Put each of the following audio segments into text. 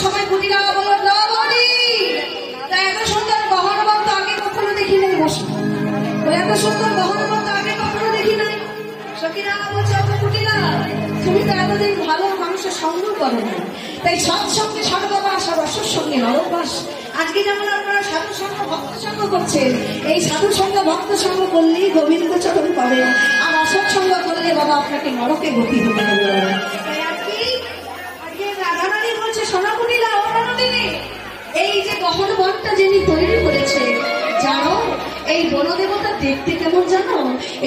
সবাই কুটিরা বলো দ্রৌপদী, তাই এত সুন্দর গহনবন্ত আগে কখনো দেখি নাই। বসো, এত সুন্দর গহনবন্ত আগে কখনো দেখি নাই। সখীরা বলছে কুটিরা, তুমি তো এতদিন ভালো মানুষের সঙ্গ করো না, তাই সৎসঙ্গে স্বর্গবাস আর অসৎসঙ্গে নরকবাস। আজকে যেমন আপনারা সাধু সঙ্গ ভক্ত সঙ্গ করছেন, এই সাধু সঙ্গ ভক্ত সঙ্গ করলেই গোবিন্দ চরণ পাবেন, আর অসৎ সঙ্গ করলে বাবা আপনাকে নরকে গতি হতে হবে। তাই আজকে রাধারানী বলছে সোনা কুটিরা, এই যে গহন বনটা যিনি তৈরি করেছে, জানো এই বনদেবতা দেখতে কেমন জানো?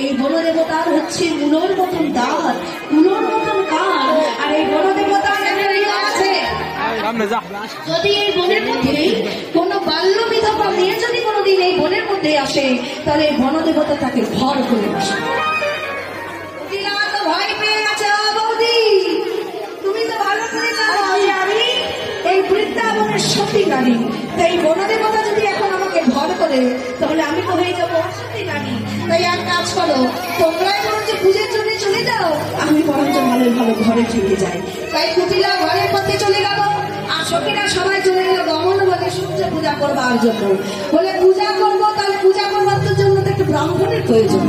এই বনদেবতার হচ্ছে মূলর মতন দাঁত, মূলর মতন কান, আর এই বনদেবতার আছে যদি এই বনের মধ্যে কোনো বাল্য বিধবা মেয়ে যদি কোনোদিন এই বনের মধ্যে আসে, তাহলে এই বনদেবতা তাকে ভর করে আসে। ভয় পেয়ে গেছে, বৌদি তুমি তো ভালো করে জানো যে আমি এই বৃন্দাবনের সতী নারী, তাই বনদেবতা যদি এখন আমাকে ভর করে তাহলে আমি তো হয়ে যাবো অসতী নারী। তাই এক কাজ করো, তোমরাই বরঞ্চ পুজোর জন্য চলে যাও, আমি বরঞ্চ ভালো ভালো ঘরে চলে যাই। তাই কুটিলা ঘরের পথে চলে গেল, আর সখীরা সবাই চলে গেল গমন বলে সূর্য পূজা করবার জন্য। বলে পূজা করবো, তাহলে পূজা করবার জন্য তো একটু ব্রাহ্মণের প্রয়োজন।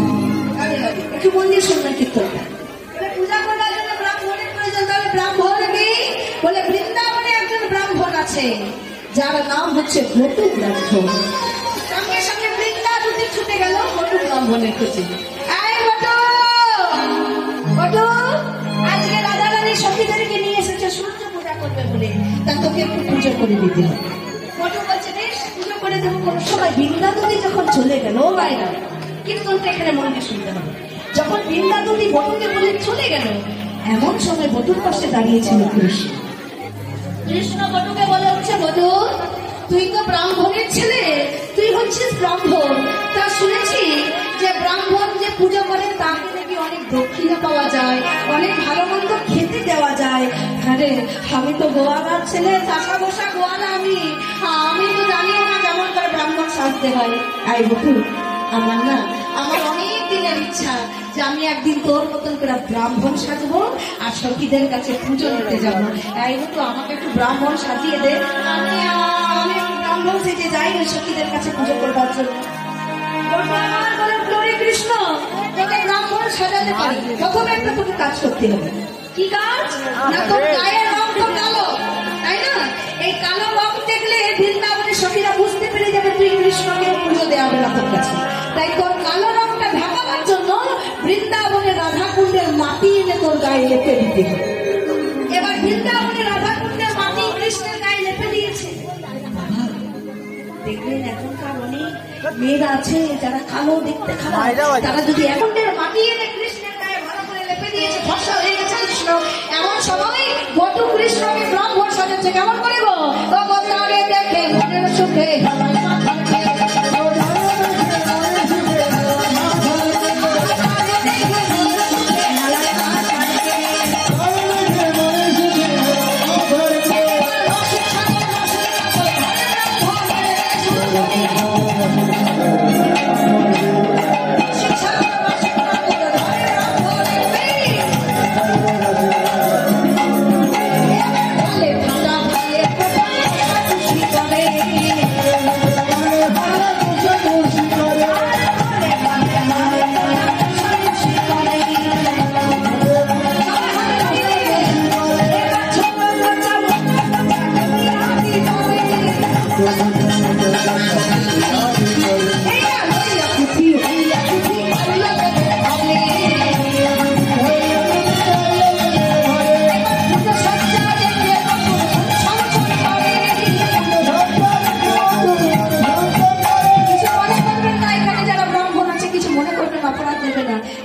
একটু মন্দির শুনবেন কীর্তনটা, পূজা করবার জন্য ব্রাহ্মণের প্রয়োজন। তাহলে ব্রাহ্মণ কি? বলে বৃন্দাবনে একজন ব্রাহ্মণ আছে যার নাম হচ্ছে বটু ব্রাহ্মণ। সঙ্গে সঙ্গে বৃন্দা দুটি ছুটে গেল বটু ব্রাহ্মণের খুঁজে। এই বটু, বটু আজকে রাধারানী সখীদেরকে নিয়ে এসেছে সূর্য পূজা করবে বলে, তা তোকে একটু পুজো করে দিতে হবে। বটু বলছে বেশ, পুজো করে দেবো। কোনো সময় বৃন্দা দুটি যখন চলে গেল বাইরে, কীর্তনটা এখানে মনে শুনতে হবে। যখন বৃন্দা দুটি বটুকে বলে চলে গেল, এমন সময় বটুর পাশে দাঁড়িয়েছিল কৃষ্ণ। কৃষ্ণ বটুকে বলে হচ্ছে, বটু তুই তো ব্রাহ্মণের ছেলে, তুই হচ্ছিস ব্রাহ্মণ, তা শুনেছি যে ব্রাহ্মণ যে পুজো করে তাকে নাকি অনেক দক্ষিণা পাওয়া যায়, অনেক ভালো মন্দ খেতে দেওয়া যায়। আরে আমি তো গোয়ালার ছেলে, চাষা বসা গোয়ালা, আমি তো জানিও না কেমন করে ব্রাহ্মণ সাজতে হয়। এই বটু, আমার অনেক দিনের ইচ্ছা যে আমি একদিন তোর মতন করে ব্রাহ্মণ সাজবো আর সখীদের কাছে পুজো দিতে যাবো। এই তো আমাকে একটু ব্রাহ্মণ সাজিয়ে দে, আমি একটু ব্রাহ্মণ সেজে যাই ওই সখীদের কাছে পুজো করবার জন্য। কৃষ্ণ, তোকে ব্রাহ্মণ সাজাতে পারি, প্রথমে একটা তোকে কাজ করতে হবে। কি কাজ? না তোর গায়ের রং তো কালো, তাই না? এই কালো রং দেখলে বৃন্দাবনের সখীরা বুঝতে পেরে যাবে তুই কৃষ্ণকে পুজো দেওয়া হবে না তোর কাছে। তাই তোর কালো রংটা ঢাকাবার জন্য বৃন্দাবনের রাধা কুণ্ডের মাটি এনে তোর গায়ে লেপে দিতে হবে। এবার বৃন্দাবনের রাধা কুণ্ডের মাটি কৃষ্ণের গায়ে লেপে দিয়েছে। দেখবেন এখনকার অনেক মেয়েরা আছে যারা কালো, দেখতে খারাপ, তারা যদি এখনকার মাটি এনে কৃষ্ণের গায়ে ভালো করে লেপে দিয়েছে, ফর্সা হয়ে গেছে কৃষ্ণ, এমন সময় বটু কৃষ্ণকে ব্রাহ্মণ সাজাচ্ছে। কেমন করিব? দেখে মনের সুখে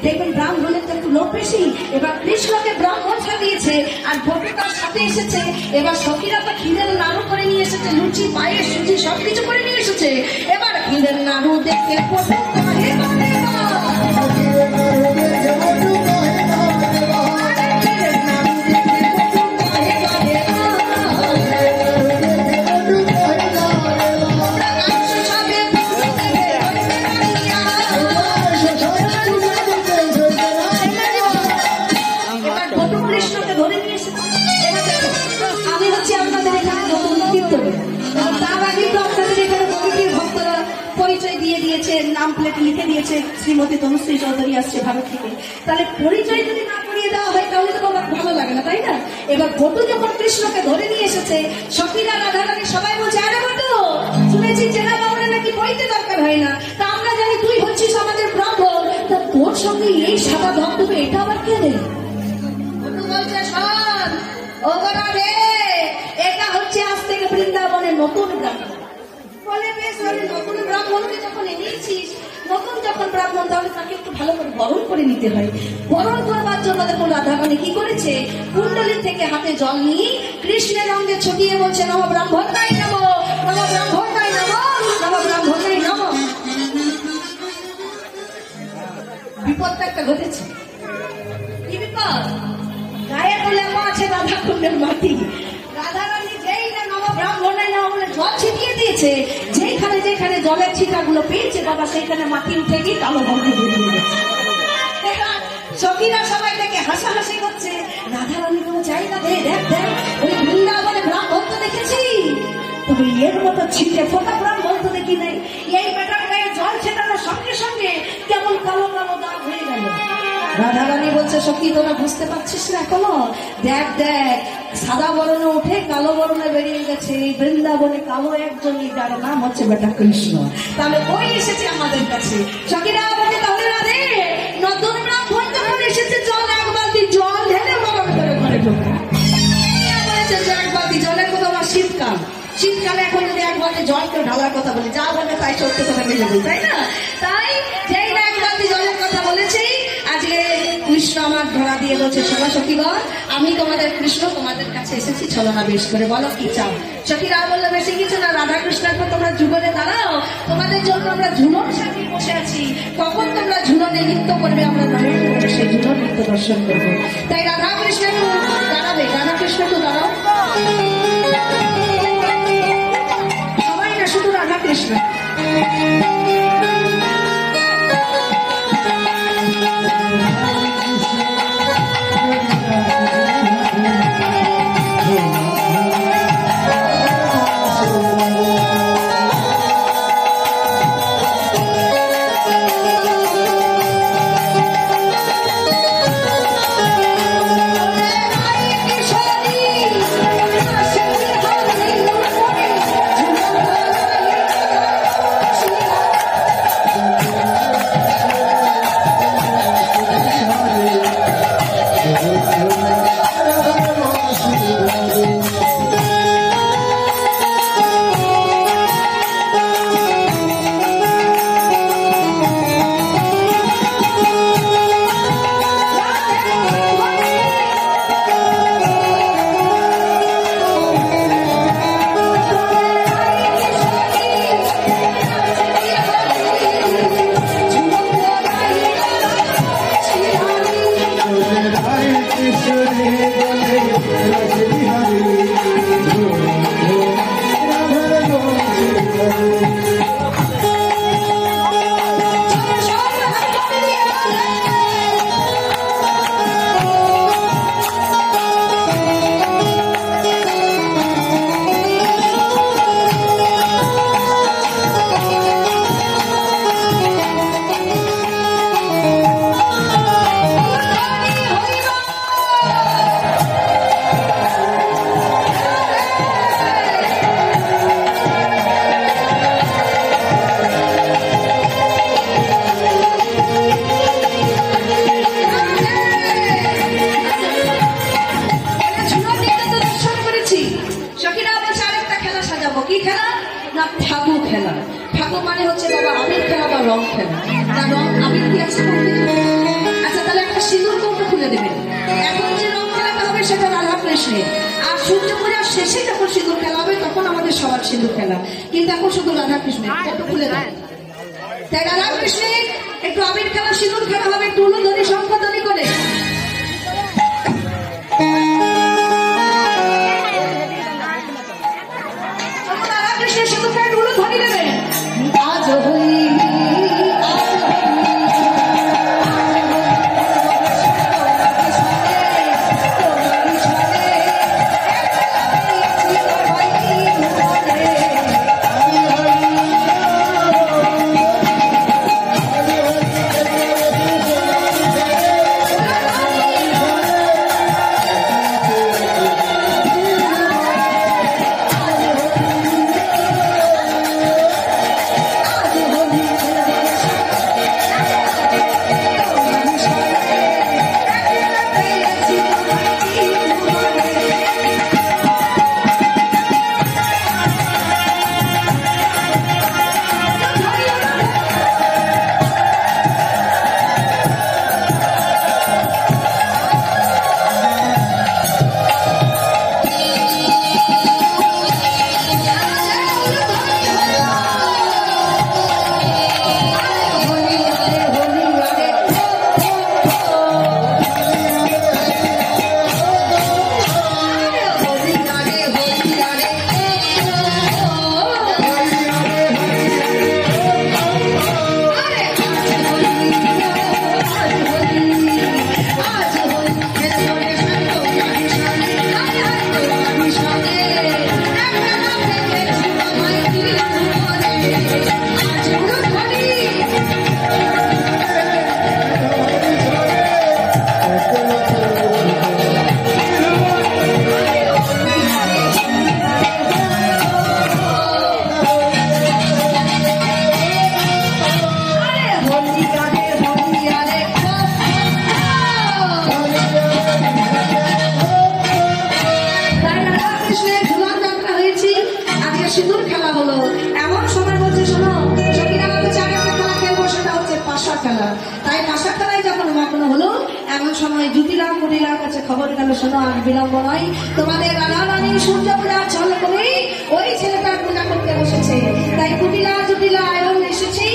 দেখবেন ব্রাহ্মণের তো একটু লোক বেশি। এবার কৃষ্ণকে ব্রাহ্মণ সাজিয়েছে আর বটু তার সাথে এসেছে। এবার সখীরা তো ক্ষীরের নাড়ু করে নিয়ে এসেছে, লুচি, পায়েস, সুজি সবকিছু করে নিয়ে এসেছে। এবার ক্ষীরের নাড়ু দেখে আমি হচ্ছে আপনাদের এখানে লিফলেটে লিখে দিয়েছে শ্রীমতী তনুশ্রী চৌধুরী আসছে ভারত থেকে। তাহলে পরিচয় যদি না করিয়ে দেওয়া হয় তাহলে তো আমার ভালো লাগে না, তাই না? এবার বটু যখন কৃষ্ণকে ধরে নিয়ে এসেছে, সখীরা রাধারানী সবাই বলছে, আরে বটু, শুনেছি চেনা বাবুরা নাকি বইতে দরকার হয় না, তা আমরা জানি তুই হচ্ছিস আমাদের ব্রাহ্মণ, তা তোর সঙ্গে এই সাদা ধবধবে এটা আবার কে রে? বটু বলছে, শোন ও রে, এটা হচ্ছে আজ থেকে বৃন্দাবনের নতুন ব্রাহ্মণ। বলে বেশ, নতুন ব্রাহ্মণকে যখন এনেছিস, নতুন যখন ব্রাহ্মণ, তাহলে তাকে একটু ভালো করে বরণ করে নিতে হয়। বরণ করবার জন্য দেখুন রাধারানী কি করেছে, কুণ্ডলী থেকে হাতে জল নিয়ে কৃষ্ণের অঙ্গে ছটিয়ে বলছে, নম ব্রাহ্মণ নাই নম, নম ব্রাহ্মণ নাই নম, নম ব্রাহ্মণ নাই নম। বিপদটা একটা ঘটেছে। কি বিপদ? গায়ে বলে আছে রাধা কুণ্ডের মাটি। রাধারানী যেই না নম ব্রাহ্মণ নাই নম বলে জল ছিটিয়ে দিয়েছে, যেখানে যেখানে জলের ছিটাগুলো পেয়েছে বাবা, সেইখানে মাটি উঠে গিয়ে কালো বর্ণে বেরিয়ে গেছে। সখীরা সবাই থেকে হাসাহাসি করছে। রাধারানী কোনো চাই না, দেখ দেখ ওই বৃন্দাবনে ব্রাহ্মণ তো দেখেছি, তবে এর মতো ছিটে ফোটা ব্রাহ্মণ তো দেখি নাই। এই বেটার গায়ে জল ছেটানোর সঙ্গে সঙ্গে কেমন কালো কালো দাগ হয়ে গেল। রাধারানী বলছে, সখী তোরা বুঝতে পারছিস না এখনো? দেখ দেখ, সাদা বরণে উঠে কালো বরণে বেরিয়ে গেছে। এই বৃন্দাবনে কালো একজনই, যার নাম হচ্ছে বেটা কৃষ্ণ। তাহলে ওই এসেছে আমাদের কাছে। সখীরা বলে, তাহলে রাধে নতুন ব্রাহ্মণ যখন এসেছে, জল এক বালতি জল ঢেলে বাবা ভেতরে ঘরে ঢোকা। বলেছে যে এক বালতি জলের কথা, আমার শীতকাল, শীতকালে এখন যদি এক বালতি জল কেউ ঢালার কথা বলে, যা বলে তাই সত্যি কথা মিলে যাবে, তাই না? তাই যেই না এক বালতি জলের কথা বলেছি, আজকে কৃষ্ণ আমার ধরা দিয়ে বলছে, শোনা সখীগণ, আমি তোমাদের কৃষ্ণ তোমাদের কাছে এসেছি ছলনা বেশ করে, বলো কি চাও? সখীরা বললো, বেশি কিছু না, রাধা কৃষ্ণের পর তোমরা যুগলে দাঁড়াও, তোমাদের জন্য আমরা ঝুলন সাথে বসে আছি, কখন তোমরা ঝুলনে নৃত্য করবে আমরা দাঁড়িয়ে সেই ঝুলন নৃত্য দর্শন করবো। তাই রাধা কৃষ্ণ দাঁড়াবে, রাধা কৃষ্ণ তো দাঁড়াও, সবাই না, শুধু রাধা কৃষ্ণ। একটু আবির খেলা, সিঁদুর খেলা হবে, একটু উলুধ্বনি শঙ্খধ্বনি করে। রাধা কৃষ্ণের সিঁদুর খেলা উলুধ্বনি দেবেন। আজ হই সিঁদুর খেলা হলো, এমন সময় বলছে শোনো সখীরা বলছে আগে একটা খেলা খেলবো, সেটা হচ্ছে পাশা খেলা। তাই পাশা খেলায় যখন মগ্ন হলো এমন সময় জুটিলাম কুটিলার কাছে খবর গেল, শোনো আর বিলম্ব নয়, তোমাদের রাধা রানী সূর্য পূজা ছল করেই ওই ছেলেটার পূজা করতে বসেছে। তাই কুটিলা জুটিলা আয়রন এসেছি,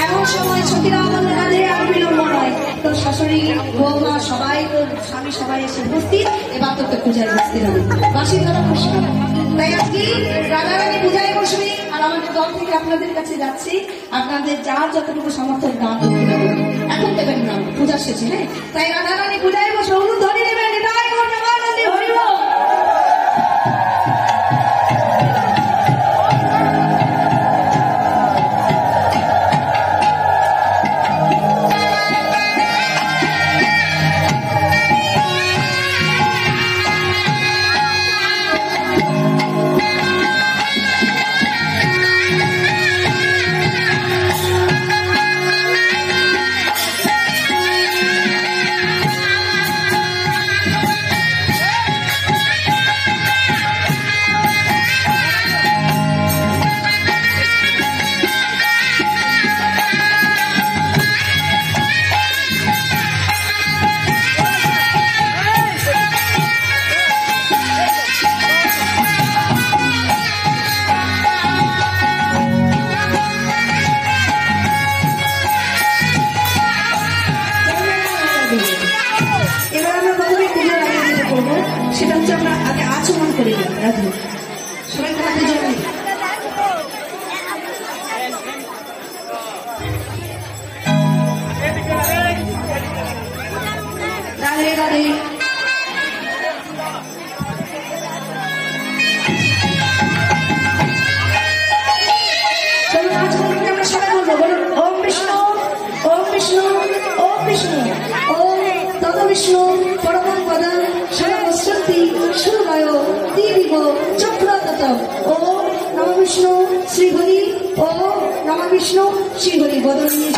এমন সময় সখীরা বললে রাধে আর বিলম্ব নয়, তোর শাশুড়ি বৌমা সবাই তোর স্বামী সবাই এসে উপস্থিত, এবার তোকে পূজায় বসতে হবে, বাসি ধরা বসবে। তাই আজকে রাধা রানী পূজায় বসবে, আর আমাদের দল থেকে আপনাদের কাছে যাচ্ছি, আপনাদের যার যতটুকু সমর্থন দান করতে হবে, এখন দেবেন না, পূজা শেষে। হ্যাঁ, তাই রাধা রানী পূজায় বসে অনু ধরে নেবেন, এটাই ঘটনাবাদী হরিব। এবার আমরা প্রথমে পূজার আগে যেটা করবো সেটা হচ্ছে আমরা আগে আচমন করে দিই। রাধে সবাই খাওয়াতে জন্য রাধে রাধে। চলুন আচমন করে আমরা সবাই বলবো, বলুন ওম বিষ্ণু ওম বিষ্ণু ওম বিষ্ণু ওম তত বিষ্ণু পরমং পদং সর্বশক্তি সুরবায় দিদিব চক্রতত ওম নম বিষ্ণু শ্রীহরি ওম নম বিষ্ণু শ্রীহরি বদন নিয়ে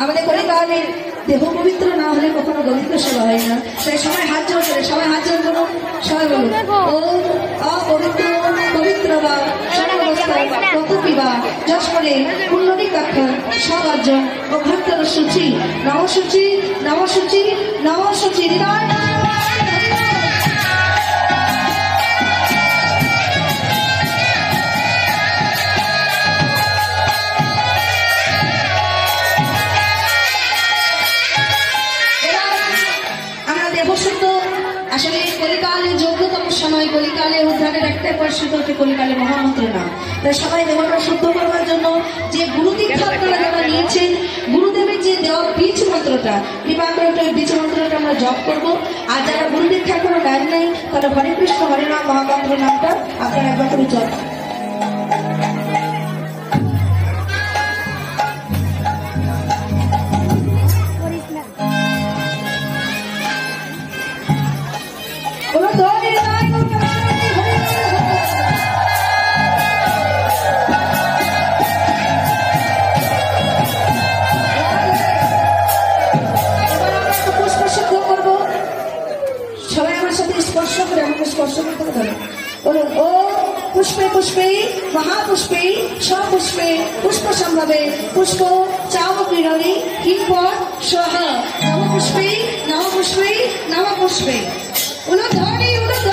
আমাদের কলিকালের দেহ পবিত্র না হলে কখনো গোবিন্দ সেবা হয় না। তাই সবাই হাত জোর করে, সবাই হাত জোর করুন, সবাই বলুন ওম অপবিত্র পবিত্র বা সর্ববস্তা প্রকৃতি বা যশ করে কুণ্ডলী কাক্ষা সব অর্জন অভ্যন্তর সূচি নমসূচি নমসূচি নমসূচি হৃদয়। আসলে কলিকালের যোগ্যতম সময়, কলিকালের উদ্ধারের একটাই পরিস্থিতি হচ্ছে কলিকালের মহামন্ত্র নাম। তাই সবাই দেহটা শুদ্ধ করবার জন্য যে গুরু দীক্ষা আপনারা যারা নিয়েছেন, গুরুদেবের যে দেওয়া বীজ মন্ত্রটা, কৃপা করে ওই বীজ মন্ত্রটা আমরা জপ করবো। আর যারা গুরু দীক্ষা কোনো গান নেই তাহলে হরে কৃষ্ণ হরে নাম মহামন্ত্র নামটা আপনারা একবার করে জপ। স্পর্শ করে আমাকে স্পর্শ করতে হবে। বলুন ও পুষ্পে পুষ্পে মহাপুষ্পে সপুষ্পে পুষ্প সম্ভবে পুষ্প চাব ক্রীড়ী কিংপর সহ নম পুষ্পে নম পুষ্পে নম পুষ্পে। উলধরি উলধরি